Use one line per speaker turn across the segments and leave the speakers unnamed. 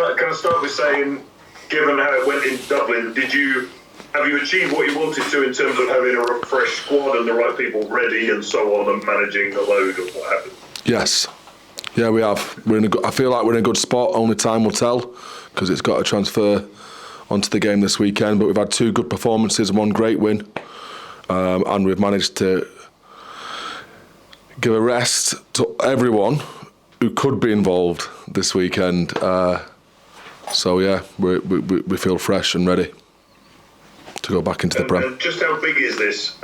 I start with saying, given how it went in Dublin, have you achieved what you wanted to in terms of having a refreshed squad and the right people ready and so on, and managing the load of what happened?
Yes. Yeah, we have. I feel like we're in a good spot. Only time will tell, because it's got to transfer onto the game this weekend. But we've had 2 good performances and 1 great win, and we've managed to give a rest to everyone who could be involved this weekend. So yeah, we feel fresh and ready to go back into the Prem.
And just how big is this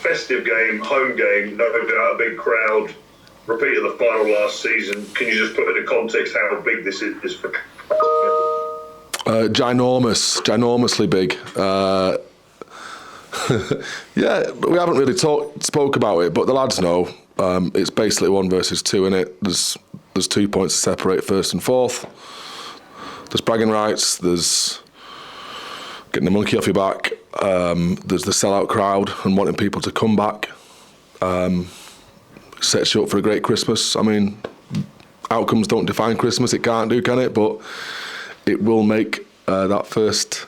festive game, home game? No doubt a big crowd. Repeat of the final last season. Can you just put into context how big this is for? Ginormously big.
Yeah, we haven't really spoke about it, but the lads know. It's basically 1 versus 2, innit? There's 2 points to separate first and fourth. There's bragging rights. There's getting the monkey off your back. There's the sellout crowd and wanting people to come back. Sets you up for a great Christmas. I mean, outcomes don't define Christmas. It can't do, can it? But it will make that first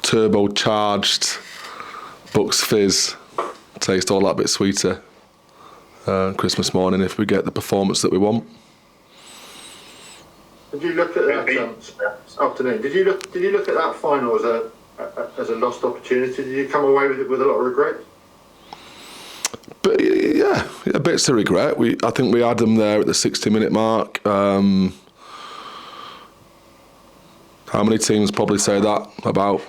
turbocharged Bucks Fizz taste all that bit sweeter Christmas morning if we get the performance that we want.
Did you look at that afternoon? Did you look at that final as a lost opportunity? Did you come away with it with a lot of regret?
But yeah, bits of regret. I think we had them there at the 60-minute mark. How many teams probably say that about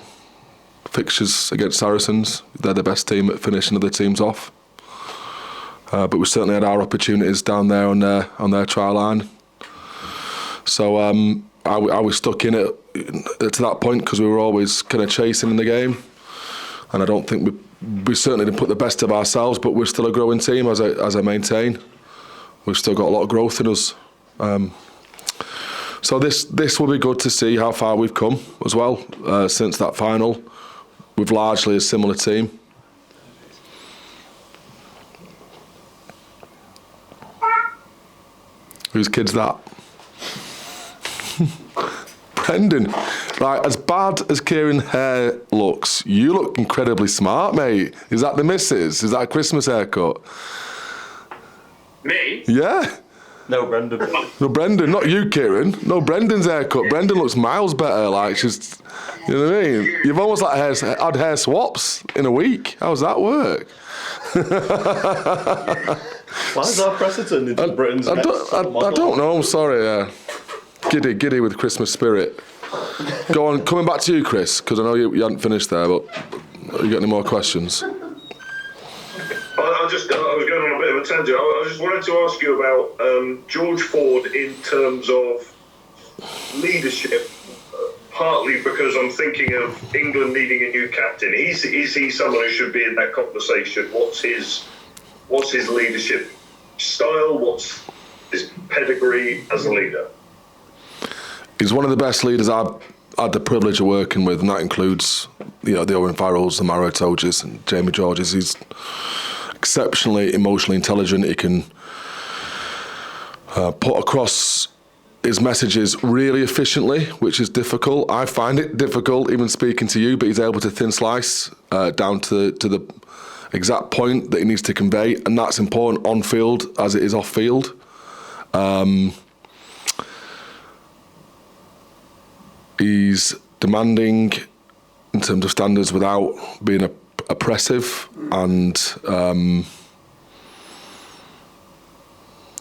fixtures against Saracens? They're the best team at finishing other teams off. But we certainly had our opportunities down there on their try line. So I was stuck in it to that point because we were always kind of chasing in the game, and I don't think we certainly didn't put the best of ourselves, but we're still a growing team, as I maintain. We've still got a lot of growth in us. So this will be good to see how far we've come as well since that final. We've largely a similar team. Whose kid's that? Brendan. Right, as bad as Kieran's hair looks, you look incredibly smart, mate. Is that the missus? Is that a Christmas haircut?
Me?
Yeah.
No, Brendan.
No, Brendan, not you, Kieran. No, Brendan's haircut. Brendan looks miles better. Like, she's, you know what I mean? You've almost like had hair swaps in a week. How does that work?
Why is that precedent in Britain's
I don't know. I'm sorry. Giddy with Christmas spirit. Go on, coming back to you, Chris, because I know you hadn't finished there, but you got any more questions?
I was going on a bit of a tangent. I just wanted to ask you about George Ford in terms of leadership, partly because I'm thinking of England needing a new captain. Is he someone who should be in that conversation? What's his leadership style? What's his pedigree as a leader?
He's one of the best leaders I've had the privilege of working with, and that includes, the Owen Farrells, the Manu Tuilagis, and Jamie Georges. He's exceptionally emotionally intelligent. He can put across his messages really efficiently, which is difficult. I find it difficult even speaking to you, but he's able to thin slice down to the exact point that he needs to convey, and that's important on field as it is off field. He's demanding in terms of standards without being oppressive and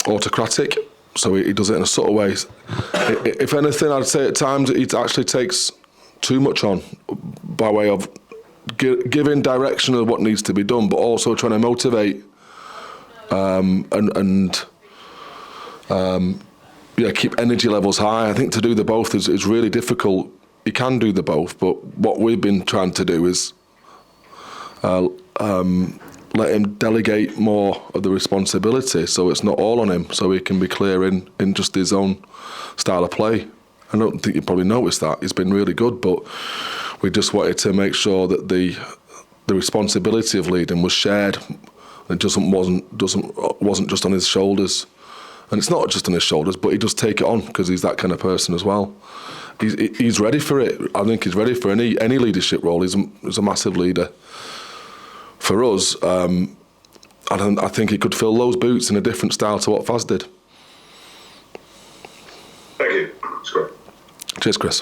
autocratic. So he does it in a subtle way. If anything, I'd say at times it actually takes too much on by way of giving direction of what needs to be done, but also trying to motivate keep energy levels high. I think to do the both is really difficult. You can do the both, but what we've been trying to do is let him delegate more of the responsibility, so it's not all on him, so he can be clear in just his own style of play. I don't think you probably noticed that. He's been really good, but we just wanted to make sure that the responsibility of leading was shared. It wasn't just on his shoulders. And it's not just on his shoulders, but he does take it on because he's that kind of person as well. He's ready for it. I think he's ready for any leadership role. He's a massive leader. For us, I think he could fill those boots in a different style to what Faz did.
Thank you. That's great.
Cheers, Chris.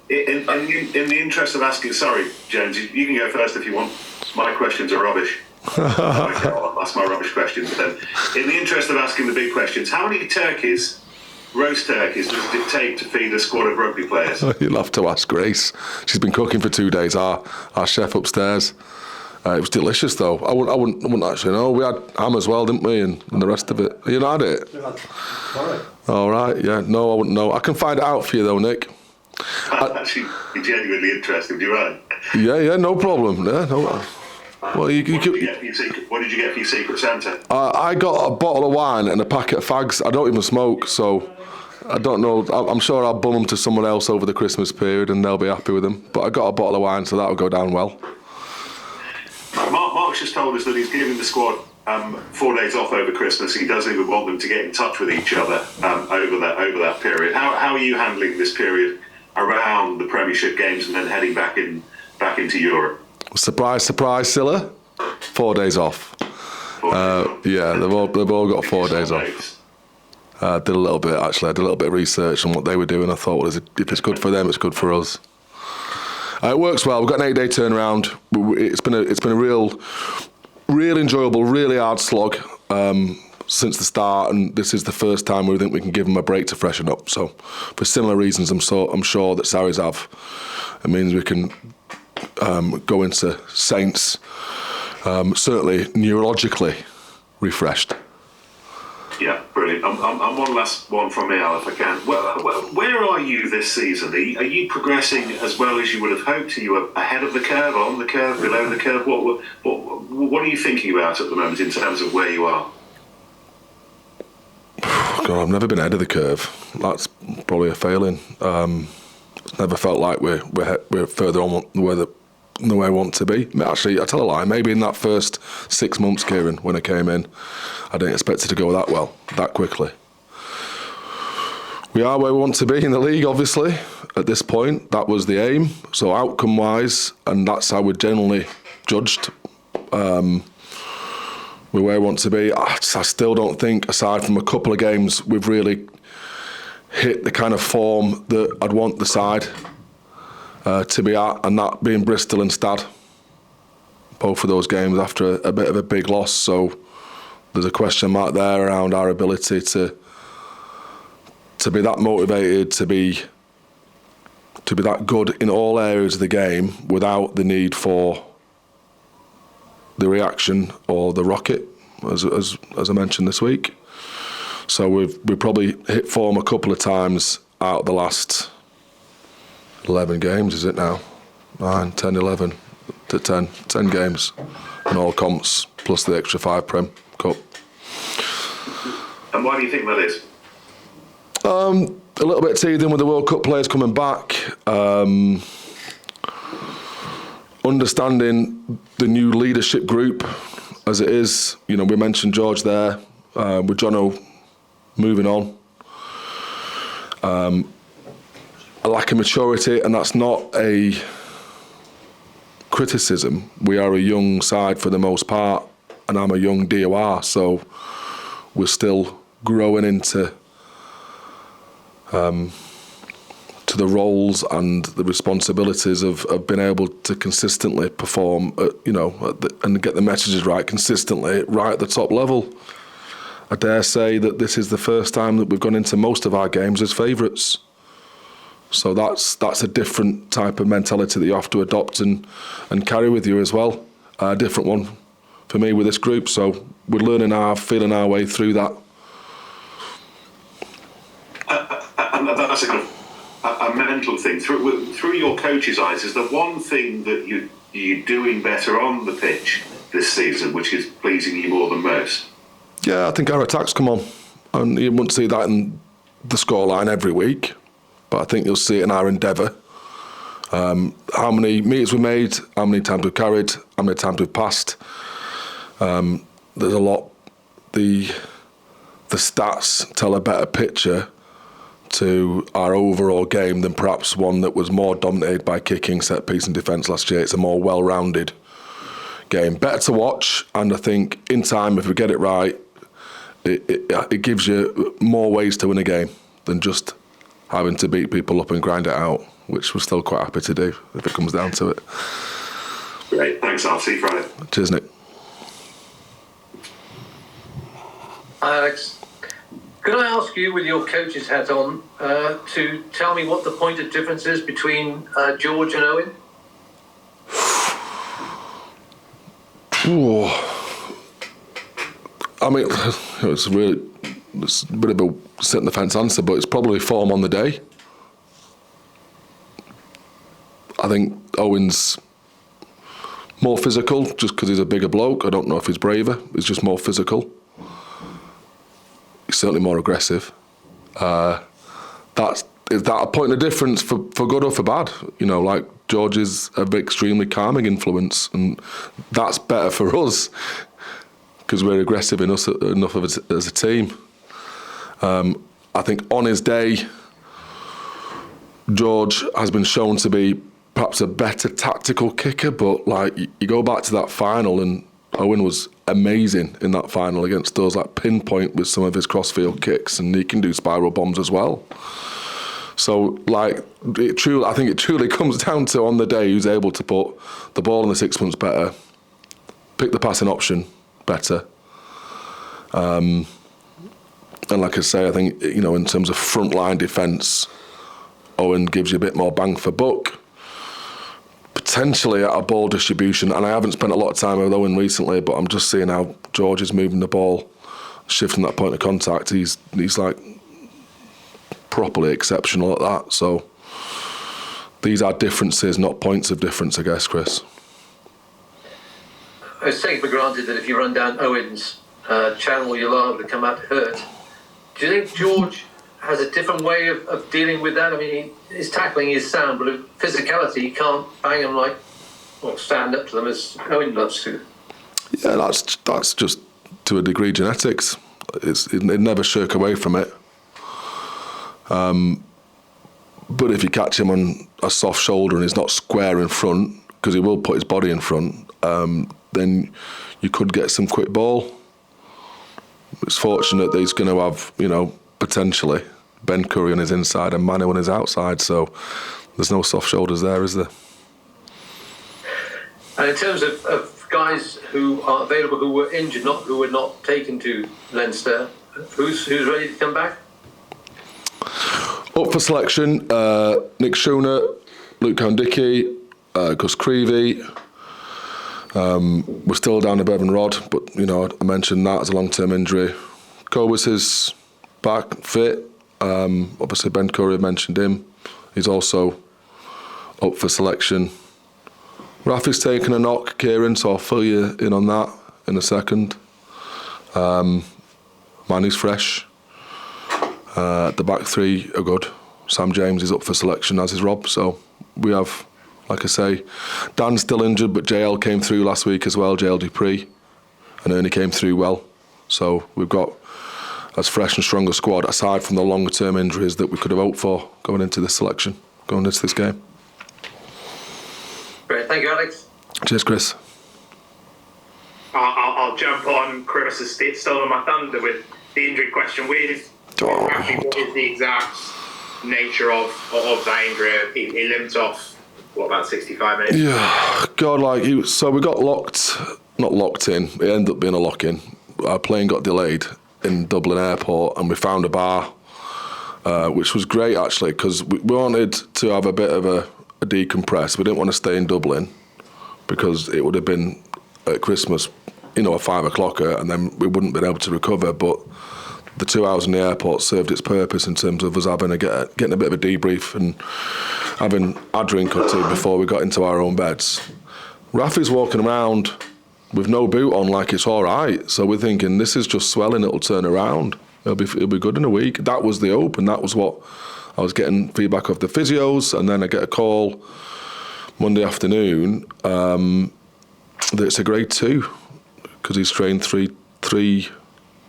In the interest of asking, sorry, James, you can go first if you want. My questions are rubbish. I'll ask my rubbish questions then. In the interest of asking the big questions, how many roast turkeys, does it take to feed a squad of rugby players?
You'll have to ask Grace. She's been cooking for 2 days, our chef upstairs. It was delicious though. I wouldn't actually know. We had ham as well, didn't we? And the rest of it. You not had it? All right, yeah. No, I wouldn't know. I can find it out for you though, Nick.
That's actually genuinely interesting. Do you right?
Yeah, no problem. Yeah, no. Well,
what did you get for your secret Santa?
I got a bottle of wine and a packet of fags. I don't even smoke, so I don't know. I'm sure I'll bum them to someone else over the Christmas period and they'll be happy with them. But I got a bottle of wine, so that'll go down well.
Mark's just told us that he's giving the squad 4 days off over Christmas. He doesn't even want them to get in touch with each other over that period. How are you handling this period around the Premiership games and then heading back into Europe?
Surprise, surprise, Silla. 4 days off. Yeah, they've all got 4 days off. I did a little bit actually. I did a little bit of research on what they were doing. I thought, well, if it's good for them, it's good for us. It works well. We've got an 8-day turnaround. It's been a real enjoyable, really hard slog since the start, and this is the first time we think we can give them a break to freshen up. So, for similar reasons, I'm sure that Sarries have. It means we can go into Saints certainly neurologically refreshed.
Yeah, brilliant. And one last one from me, Al, if I can. Where are you this season? Are you progressing as well as you would have hoped? Are you ahead of the curve, on the curve, below the curve? What are you thinking about at the moment in terms of where you are?
God, I've never been ahead of the curve. That's probably a failing. It's never felt like we're further on the way I want to be. Actually, I tell a lie. Maybe in that first 6 months, Kieran, when I came in, I didn't expect it to go that well, that quickly. We are where we want to be in the league, obviously. At this point, that was the aim. So outcome-wise, and that's how we're generally judged. We're where we want to be. I still don't think, aside from a couple of games, we've really hit the kind of form that I'd want the side to be at, and that being Bristol and Stad. Both of those games after a bit of a big loss, so there's a question mark there around our ability to be that motivated, to be that good in all areas of the game without the need for the reaction or the rocket, as I mentioned this week. So we've probably hit form a couple of times out of the last 11 games, is it now? 9, 10, 11 to 10 games in all comps, plus the extra 5 Prem Cup.
And why do you think that is?
A little bit teething with the World Cup players coming back. Understanding the new leadership group as it is. You know, we mentioned George there, with Jono moving on. A lack of maturity, and that's not a criticism. We are a young side for the most part, and I'm a young DOR, so we're still growing into the roles and the responsibilities of being able to consistently perform, and get the messages right consistently, right at the top level. I dare say that this is the first time that we've gone into most of our games as favourites. So that's a different type of mentality that you have to adopt and carry with you as well. A different one for me with this group. So we're feeling our way through that.
And that's a kind of a mental thing. Through your coach's eyes, is there one thing that you're doing better on the pitch this season, which is pleasing you more than most?
Yeah, I think our attacks come on. And you wouldn't see that in the scoreline every week, but I think you'll see it in our endeavour. How many meters we made, how many times we've carried, how many times we've passed. There's a lot. The stats tell a better picture to our overall game than perhaps one that was more dominated by kicking, set piece and defence last year. It's a more well-rounded game. Better to watch, and I think in time, if we get it right, it gives you more ways to win a game than just having to beat people up and grind it out, which we're still quite happy to do if it comes down to it.
Great, thanks. I'll see you Friday.
Cheers, Nick.
Hi, Alex. Could I ask you, with your coach's hat on, to tell me what the point of difference is between George and Owen?
Ooh. I mean, it's a bit of a sit in the fence answer, but it's probably form on the day. I think Owen's more physical just because he's a bigger bloke. I don't know if he's braver. He's just more physical. He's certainly more aggressive. Is that a point of difference for good or for bad? You know, like George is an extremely calming influence, and that's better for us because we're aggressive enough of as a team. I think on his day, George has been shown to be perhaps a better tactical kicker, but like you go back to that final, and Owen was amazing in that final against us, like pinpoint with some of his crossfield kicks, and he can do spiral bombs as well. So, like, I think it truly comes down to on the day who's able to put the ball in the 6 months better, pick the passing option better. And like I say, I think, you know, in terms of frontline defence, Owen gives you a bit more bang for buck. Potentially at a ball distribution, and I haven't spent a lot of time with Owen recently, but I'm just seeing how George is moving the ball, shifting that point of contact. He's like properly exceptional at that. So these are differences, not points of difference, I guess, Chris.
I was taking for granted that if you run down Owen's channel, you're liable to come out hurt. Do you think George has a different way of dealing with that? I mean, his tackling is sound, but with physicality, you can't bang them or stand up to them as Owen loves to.
Yeah, that's just to a degree genetics. It never shirk away from it. But if you catch him on a soft shoulder and he's not square in front, because he will put his body in front, then you could get some quick ball. It's fortunate that he's going to have, you know, potentially Ben Curry on his inside and Manu on his outside, so there's no soft shoulders there, is there?
And in terms of guys who are available, who were injured, who were not taken to Leinster, who's ready to come back?
Up for selection, Nick Schooner, Luke Handicki, Gus Creevy. We're still down to Bevan Rod, but you know I mentioned that as a long-term injury. Cobus is back, fit. Obviously Ben Curry, I mentioned him. He's also up for selection. Rafi's taken a knock, Kieran, so I'll fill you in on that in a second. Manu's fresh. The back three are good. Sam James is up for selection, as is Rob. So we have, like I say, Dan's still injured, but JL came through last week as well, JL Dupree, and Ernie came through well. So we've got as fresh and strong a squad, aside from the longer term injuries that we could have hoped for going into this selection, going into this game.
Great, thank you, Alex.
Cheers, Chris.
I'll jump on. Chris has stolen my thunder with the injury question. What is the exact nature of that injury? He limped off, about 65 minutes?
Yeah, God, so we got not locked in, it ended up being a lock-in. Our plane got delayed in Dublin Airport, and we found a bar, which was great actually, because we wanted to have a bit of a decompress. We didn't want to stay in Dublin because it would have been at Christmas, a 5:00, and then we wouldn't have been able to recover. But the 2 hours in the airport served its purpose in terms of us getting a bit of a debrief and having a drink or two before we got into our own beds. Rafi's walking around with no boot on, like it's all right. So we're thinking this is just swelling; it'll turn around. It'll be good in a week. That was the hope, and that was what I was getting feedback of the physios. And then I get a call Monday afternoon that it's a grade 2 because he's strained three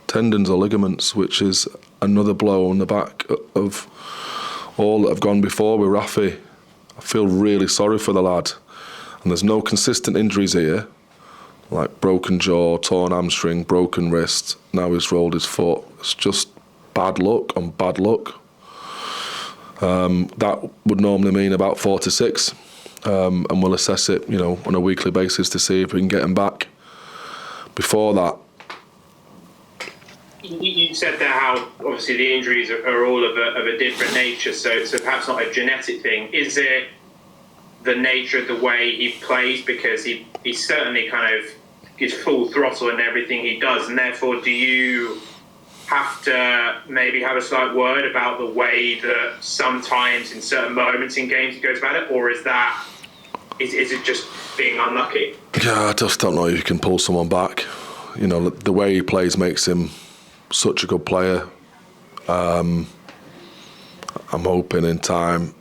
tendons or ligaments, which is another blow on the back of all that have gone before with Rafi. I feel really sorry for the lad. And there's no consistent injuries here, like broken jaw, torn hamstring, broken wrist. Now he's rolled his foot. It's just bad luck on bad luck. That would normally mean about 4 to 6. And we'll assess it, on a weekly basis to see if we can get him back. Before that,
you said there how obviously the injuries are all of a different nature, so perhaps not a genetic thing. Is it the nature of the way he plays? Because he certainly kind of is full throttle in everything he does, and therefore do you have to maybe have a slight word about the way that sometimes in certain moments in games he goes about it, or is it just being unlucky?
Yeah, I just don't know if you can pull someone back. The way he plays makes him such a good player. I'm hoping in time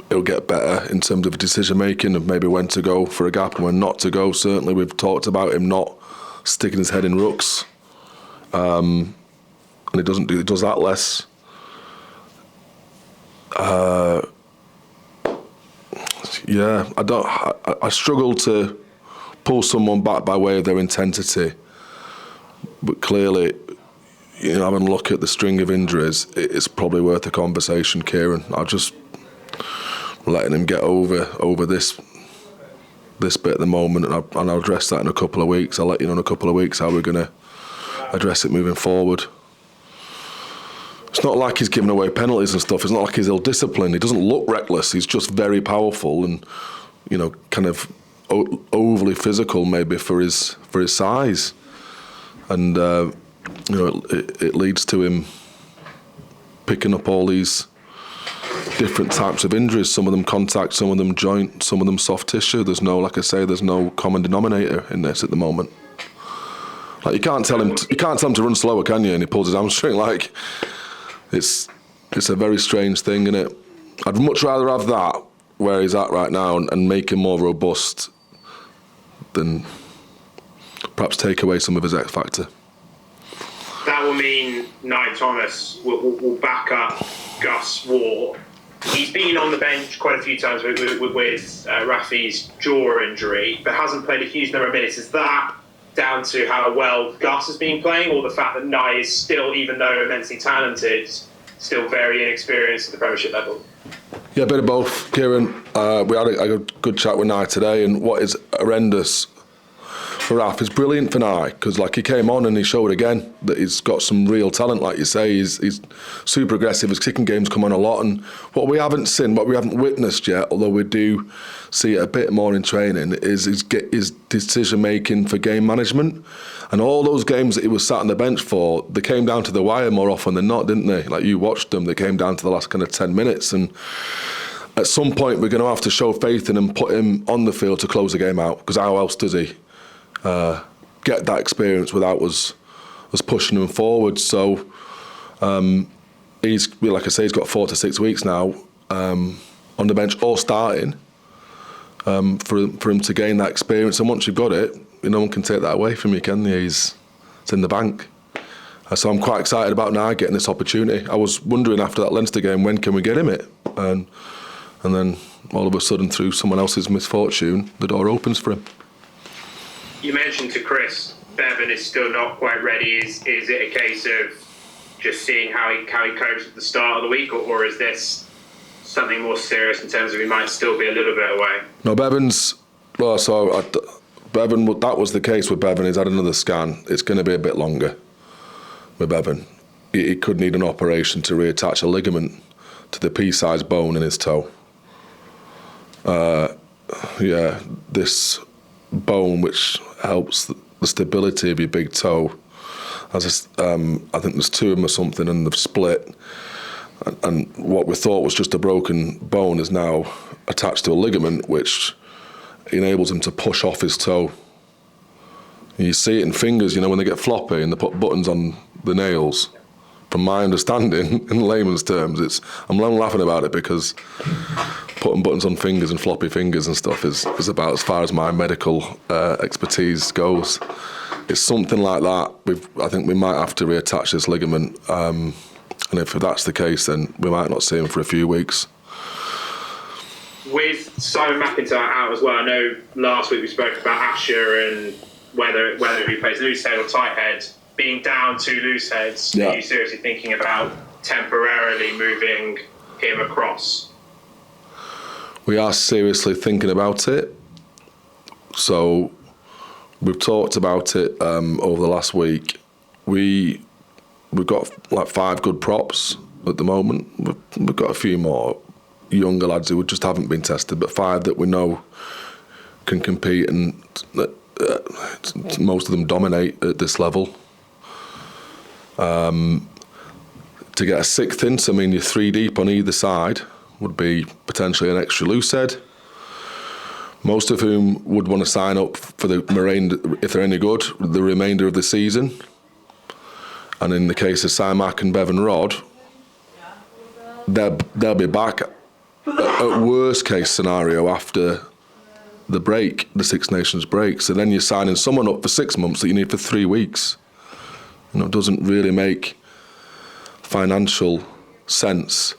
it'll get better in terms of decision making, of maybe when to go for a gap and when not to go. Certainly we've talked about him not sticking his head in rooks, and he does that less. I struggle to pull someone back by way of their intensity, but clearly, having a look at the string of injuries, it's probably worth a conversation, Kieran. I'll just letting him get over this bit at the moment, and I'll address that in a couple of weeks. I'll let you know in a couple of weeks how we're going to address it moving forward. It's not like he's giving away penalties and stuff. It's not like he's ill-disciplined. He doesn't look reckless. He's just very powerful and, kind of overly physical maybe for his size. And, it leads to him picking up all these different types of injuries. Some of them contact, some of them joint, some of them soft tissue. There's no common denominator in this at the moment. Like you can't tell him to run slower, can you? And he pulls his hamstring. Like it's a very strange thing, isn't it? I'd much rather have that where he's at right now and make him more robust than perhaps take away some of his X factor.
That will mean Nye Thomas will back up Gus Waugh. He's been on the bench quite a few times with Rafi's jaw injury, but hasn't played a huge number of minutes. Is that down to how well Gus has been playing, or the fact that Nye is still, even though immensely talented, still very inexperienced at the Premiership level?
Yeah, a bit of both, Kieran. We had a good chat with Nye today, and what is horrendous for Raf is brilliant for Nye, because he came on and he showed again that he's got some real talent. Like you say, he's super aggressive. His kicking game's come on a lot, and what we haven't witnessed yet, although we do see it a bit more in training, is his decision making for game management. And all those games that he was sat on the bench for, they came down to the wire more often than not, didn't they? Like you watched them, they came down to the last kind of 10 minutes, and at some point we're going to have to show faith in him and put him on the field to close the game out, because how else does he get that experience without us pushing him forward? So he's got 4 to 6 weeks now on the bench or starting for him to gain that experience. And once you've got it, no one can take that away from you, can they? It's in the bank. So I'm quite excited about now getting this opportunity. I was wondering after that Leinster game, when can we get him it? And then all of a sudden, through someone else's misfortune, the door opens for him.
You mentioned to Chris, Bevan is still not quite ready. Is it a case of just seeing how he copes at the start of the week, or is this something more serious in terms of he might still be a little bit away?
No, Bevan, that was the case with Bevan. He's had another scan. It's going to be a bit longer with Bevan. He could need an operation to reattach a ligament to the pea-sized bone in his toe. This bone which helps the stability of your big toe. I think there's 2 of them or something, and they've split. And what we thought was just a broken bone is now attached to a ligament which enables him to push off his toe. And you see it in fingers, when they get floppy and they put buttons on the nails. From my understanding, in layman's terms, I'm laughing about it because putting buttons on fingers and floppy fingers and stuff is about as far as my medical expertise goes. it's something like that. I think we might have to reattach this ligament, and if that's the case, then we might not see him for a few weeks.
With Simon McIntyre out as well, I know last week we spoke about Asher and whether he plays loose head or tight head. Being down 2 loose heads, are you seriously thinking about temporarily moving him across?
We are seriously thinking about it. So we've talked about it over the last week. We've got like 5 good props at the moment. We've got a few more younger lads who just haven't been tested, but 5 that we know can compete, and most of them dominate at this level. To get a 6th in, so I mean you're 3 deep on either side, would be potentially an extra loose head. Most of whom would want to sign up for the remainder, if they're any good, the remainder of the season. And in the case of Simac and Bevan Rod, they'll be back at worst case scenario after the break, the Six Nations break. So then you're signing someone up for 6 months that you need for 3 weeks. You know, it doesn't really make financial sense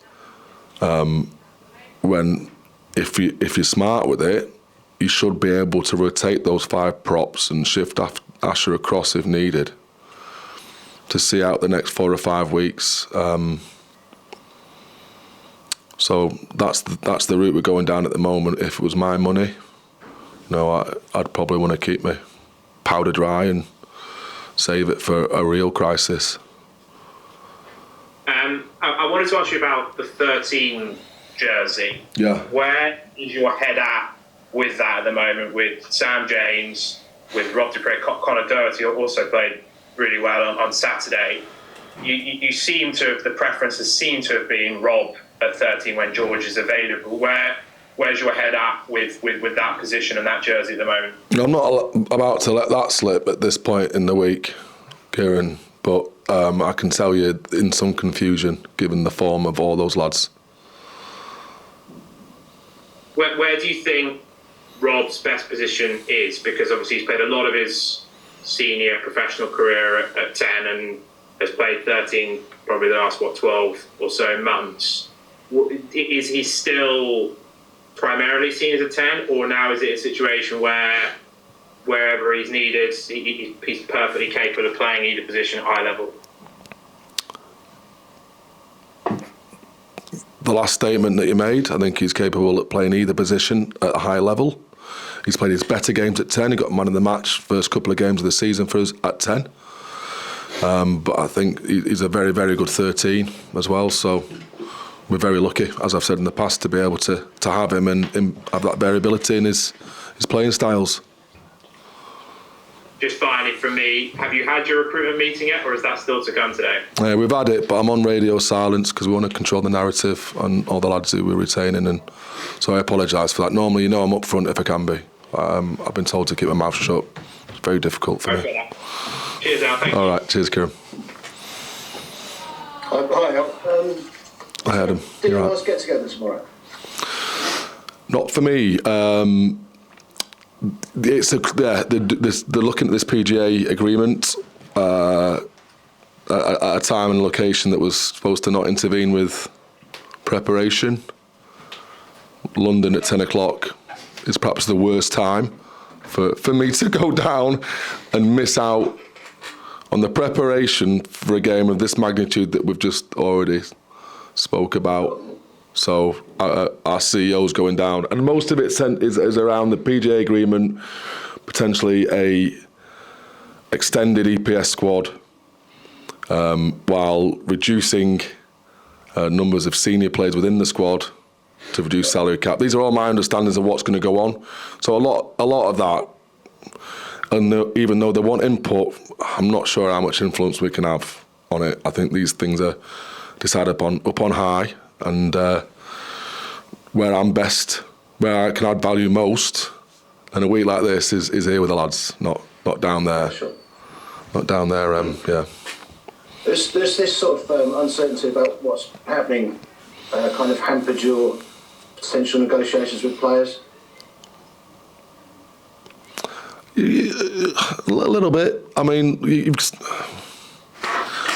when if you're smart with it, you should be able to rotate those 5 props and shift Asher across if needed to see out the next 4 or 5 weeks. So that's the route we're going down at the moment. If it was my money, I'd probably want to keep my powder dry and save it for a real crisis.
I wanted to ask you about the 13 jersey.
Yeah.
Where is your head at with that at the moment, with Sam James, with Rob Dupree, Conor Doherty also played really well on Saturday. You seem to have, the preference has seemed to have been Rob at 13 when George is available. Where's your head at with that position and that jersey at the moment?
I'm not about to let that slip at this point in the week, Kieran, but I can tell you in some confusion given the form of all those lads.
Where do you think Rob's best position is? Because obviously he's played a lot of his senior professional career at 10 and has played 13 probably the last 12 or so months. Is he still primarily seen as a 10, or now is it a situation where wherever he's needed he's perfectly capable of playing either position at high level?
The last statement that you made, I think he's capable of playing either position at a high level. He's played his better games at 10. He got man of the match first couple of games of the season for us at 10. But I think he's a very, very good 13 as well. So we're very lucky, as I've said in the past, to be able to have him and have that variability in his playing styles.
Just finally from me, have you had your recruitment meeting yet, or is that still to come today?
We've had it, but I'm on radio silence because we want to control the narrative and all the lads who we're retaining, and so I apologise for that. Normally, I'm up front if I can be. I've been told to keep my mouth shut. It's very difficult for me.
Cheers, Al. Thank you.
All right, cheers, Kieran.
Hi, Al.
I had him.
Did you guys get together tomorrow?
Not for me. They're looking at this PGA agreement at a time and location that was supposed to not intervene with preparation. London at 10 o'clock is perhaps the worst time for me to go down and miss out on the preparation for a game of this magnitude that we've just already spoke about. So our CEO's going down, and most of it is around the PGA agreement, potentially a extended EPS squad, while reducing numbers of senior players within the squad to reduce salary cap. These are all my understandings of what's going to go on. So a lot of that, and even though they want input, I'm not sure how much influence we can have on it. I think these things are decided up on high. And where I'm best, where I can add value most, and a week like this is here with the lads, not down there.
Sure.
Not down there. Yeah.
There's this sort of uncertainty about what's happening, kind of hampered your potential negotiations with players.
A little bit. I mean,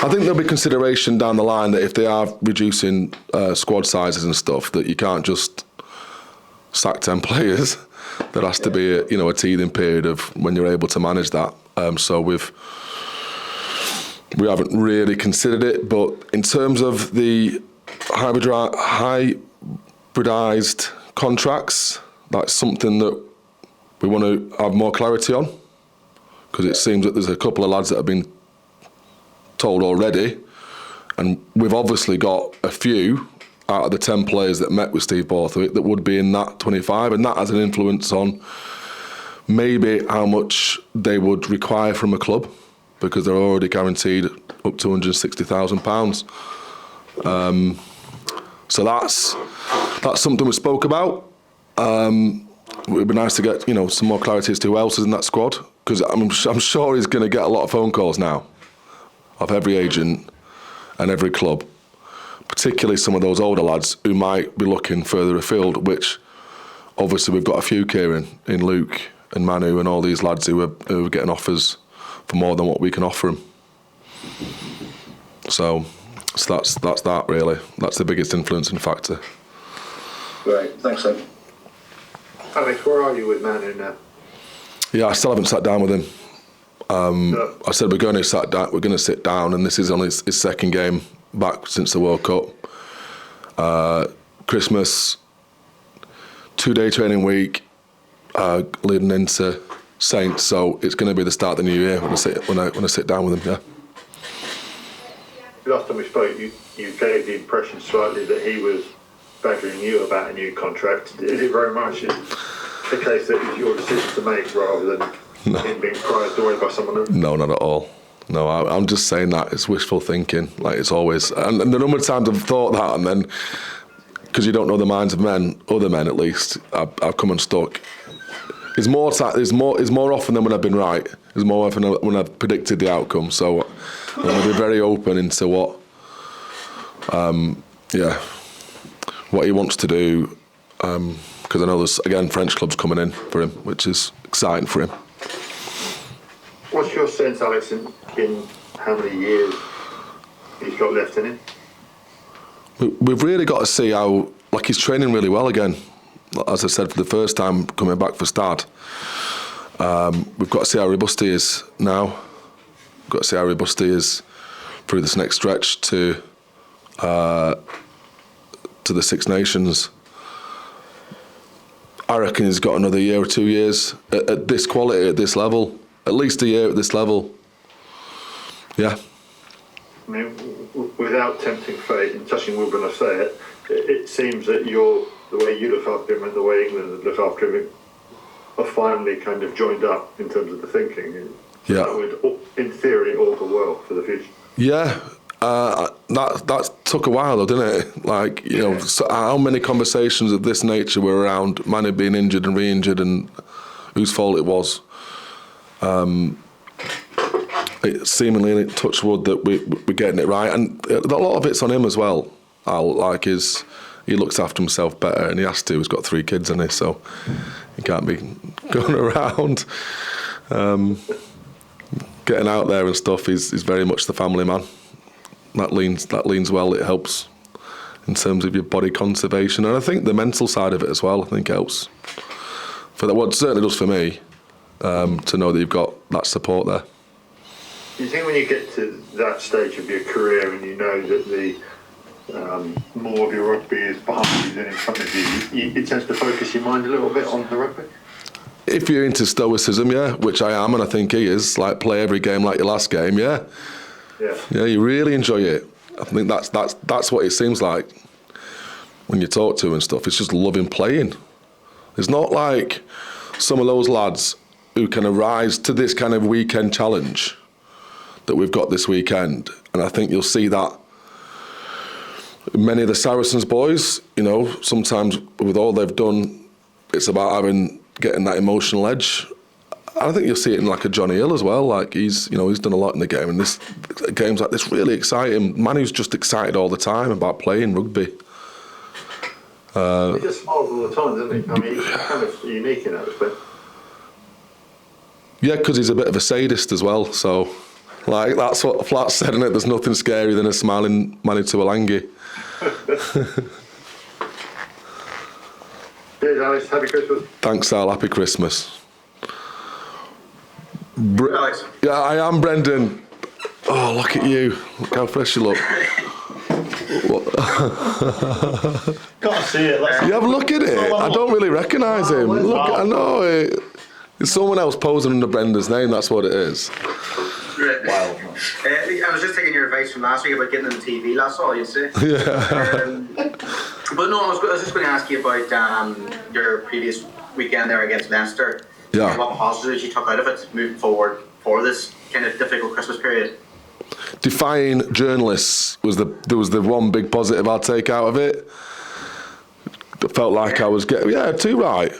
I think there'll be consideration down the line that if they are reducing squad sizes and stuff, that you can't just sack 10 players. There has to be a teething period of when you're able to manage that. So we haven't really considered it, but in terms of the hybridised contracts, that's something that we want to have more clarity on, because it seems that there's a couple of lads that have been told already, and we've obviously got a few out of the 10 players that met with Steve Borthwick that would be in that 25, and that has an influence on maybe how much they would require from a club, because they're already guaranteed up to £160,000. So that's something we spoke about. It would be nice to get some more clarity as to who else is in that squad, because I'm sure he's going to get a lot of phone calls now of every agent and every club, particularly some of those older lads who might be looking further afield, which obviously we've got a few, Kieran, in Luke and Manu and all these lads who are getting offers for more than what we can offer them. So that's that really. That's the biggest influencing factor.
Great, thanks, Sam.
Alex, where are you with Manu now?
Yeah, I still haven't sat down with him. I said we're going to sit down, and this is on his second game back since the World Cup. Christmas, 2-day training week, leading into Saints, so it's going to be the start of the new year when I sit down with him. Yeah.
Last time we spoke, you gave the impression slightly that he was badgering you about a new contract. Is it very much the case that it's your decision to make rather than him being prized away by someone else?
No, not at all. No, I'm just saying that it's wishful thinking, like it's always. And the number of times I've thought that, and then because you don't know the minds of men, other men at least, I've come unstuck. It's more often than when I've been right. It's more often when I've predicted the outcome. So I'm going to be very open into what he wants to do, because I know there's again French clubs coming in for him, which is exciting for him.
What's your sense, Alex, in how many years he's got left in him?
We've really got to see how, like, he's training really well again. As I said, for the first time coming back for Stad. We've got to see how robust he is now. We've got to see how robust he is through this next stretch to the Six Nations. I reckon he's got another year or 2 years at this quality, at this level. At least a year at this level. Yeah.
I mean, without tempting fate and touching wood when I say it, it seems that the way you look after him and the way England look after him are finally kind of joined up in terms of the thinking.
Yeah.
That would, in theory, augur well for the future.
Yeah. That took a while though, didn't it? Like, so how many conversations of this nature were around Manu being injured and re-injured and whose fault it was. It seemingly, touch wood, that we're getting it right, and a lot of it's on him as well. He looks after himself better, and he has to. He's got 3 kids, hasn't he? So he can't be going around getting out there and stuff. He's very much the family man. That leans well. It helps in terms of your body conservation, and I think the mental side of it as well. I think helps for that. Well, it certainly does for me. To know that you've got that support there.
Do you think when you get to that stage of your career and you know that the more of your rugby is behind you than in front of you, it tends to focus your mind a little bit on the rugby?
If you're into stoicism, yeah, which I am, and I think he is, like play every game like your last game, yeah, you really enjoy it. I think that's what it seems like when you talk to him and stuff. It's just loving playing. It's not like some of those lads who can arise to this kind of weekend challenge that we've got this weekend. And I think you'll see that many of the Saracens boys, sometimes with all they've done, it's about getting that emotional edge. I think you'll see it in like a Johnny Hill as well. Like he's done a lot in the game, and this games like this really excite him. Manu's just excited all the time about playing rugby.
He just smiles all the time, doesn't he? I mean, he's kind of unique in that respect.
Yeah, because he's a bit of a sadist as well. So, like, that's what Flat said, isn't it? There's nothing scary than a smiling Manu Tuilagi.
Cheers, Alex. Happy Christmas.
Thanks, Al. Happy Christmas.
Alex.
Yeah, I am, Brendan. Oh, look at you. Look how fresh you look.
Can't see it.
You have a look at it. I don't really recognise him. Look, I know it. It's someone else posing under Brendan's name. That's what it is.
Wow. I was just taking your advice from last week about getting on the TV. That's all you say.
Yeah.
But no, I was just going to ask you about your previous weekend there against Leinster.
Yeah.
What positives you took out of it moving forward for this kind of difficult Christmas period?
Defying journalists was the one big positive I'll take out of it. It felt like I was too right.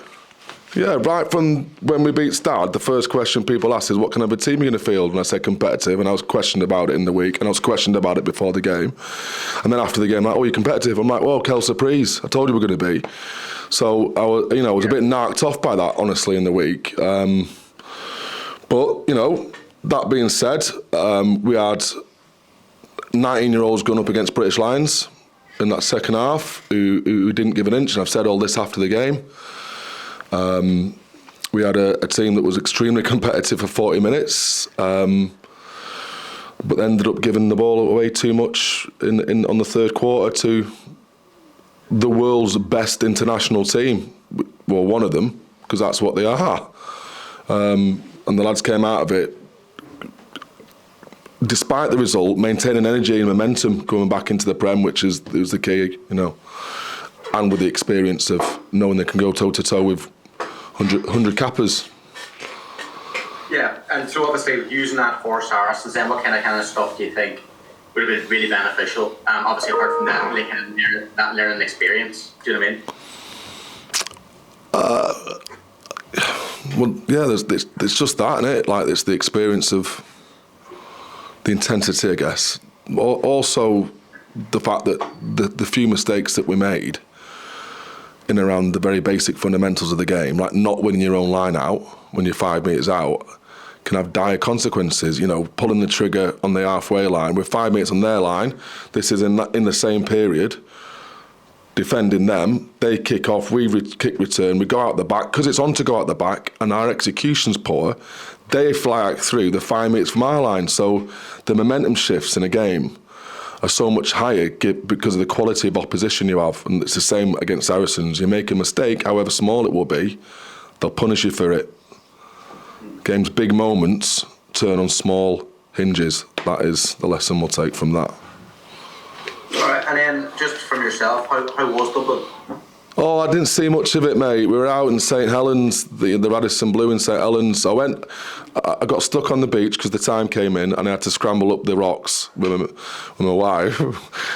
Yeah, right from when we beat Stad, the first question people asked is, what kind of a team are you going to field? And I said competitive, and I was questioned about it in the week, and I was questioned about it before the game. And then after the game, like, oh, you're competitive? I'm like, well, quelle surprise. I told you we're going to be. So I was a bit narked off by that, honestly, in the week. But, that being said, we had 19-year-olds going up against British Lions in that second half who didn't give an inch, and I've said all this after the game. We had a team that was extremely competitive for 40 minutes, but ended up giving the ball away too much on the third quarter to the world's best international team. Well, one of them, because that's what they are. And the lads came out of it, despite the result, maintaining energy and momentum coming back into the Prem, which was the key, and with the experience of knowing they can go toe-to-toe with 100 Kappas.
Yeah, and so obviously using that for Saracens, then what kind of stuff do you think would have been really beneficial? Obviously apart from that, really kind of that learning experience. Do you know what I mean?
Well, yeah, there's just that, innit? Like, it's the experience of the intensity, I guess. Also, the fact that the few mistakes that we made in around the very basic fundamentals of the game, like not winning your own line out when you're 5 metres out, can have dire consequences. Pulling the trigger on the halfway line, we're 5 minutes on their line. This is in the same period. Defending them, they kick off, we kick return, we go out the back, because it's on to go out the back, and our execution's poor. They fly out through the 5 minutes from our line, so the momentum shifts in a game are so much higher because of the quality of opposition you have, and it's the same against Saracens. You make a mistake, however small it will be, they'll punish you for it. Game's big moments turn on small hinges. That is the lesson we'll take from that.
All right, and then just from yourself, how was Dublin?
Oh, I didn't see much of it, mate. We were out in St Helens, the Radisson Blu in St Helens. I got stuck on the beach because the time came in, and I had to scramble up the rocks with my wife,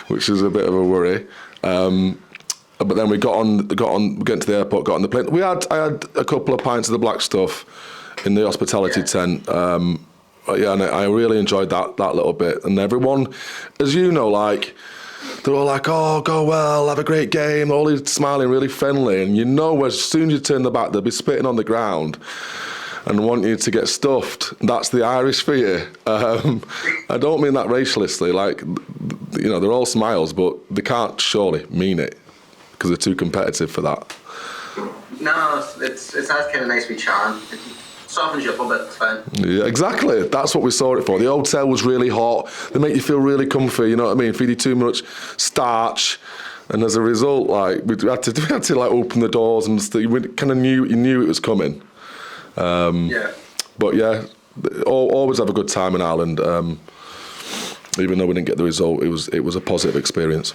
which was a bit of a worry. But then we got to the airport, got on the plane. I had a couple of pints of the black stuff in the hospitality tent. And I really enjoyed that little bit. And everyone, as you know, like, they're all like, oh, go well, have a great game, all smiling, really friendly. And as soon as you turn the back, they'll be spitting on the ground and want you to get stuffed. That's the Irish for you. I don't mean that racialistly. Like, they're all smiles, but they can't surely mean it because they're too competitive for that.
No, it's kind of nice to be charmed. Softens you up a bit, it's fine.
Yeah, exactly. That's what we saw it for. The hotel was really hot. They make you feel really comfy, you know what I mean? Feed you too much starch, and as a result, like we had to like open the doors and we kind of knew it was coming. But yeah, always have a good time in Ireland. Even though we didn't get the result, it was a positive experience.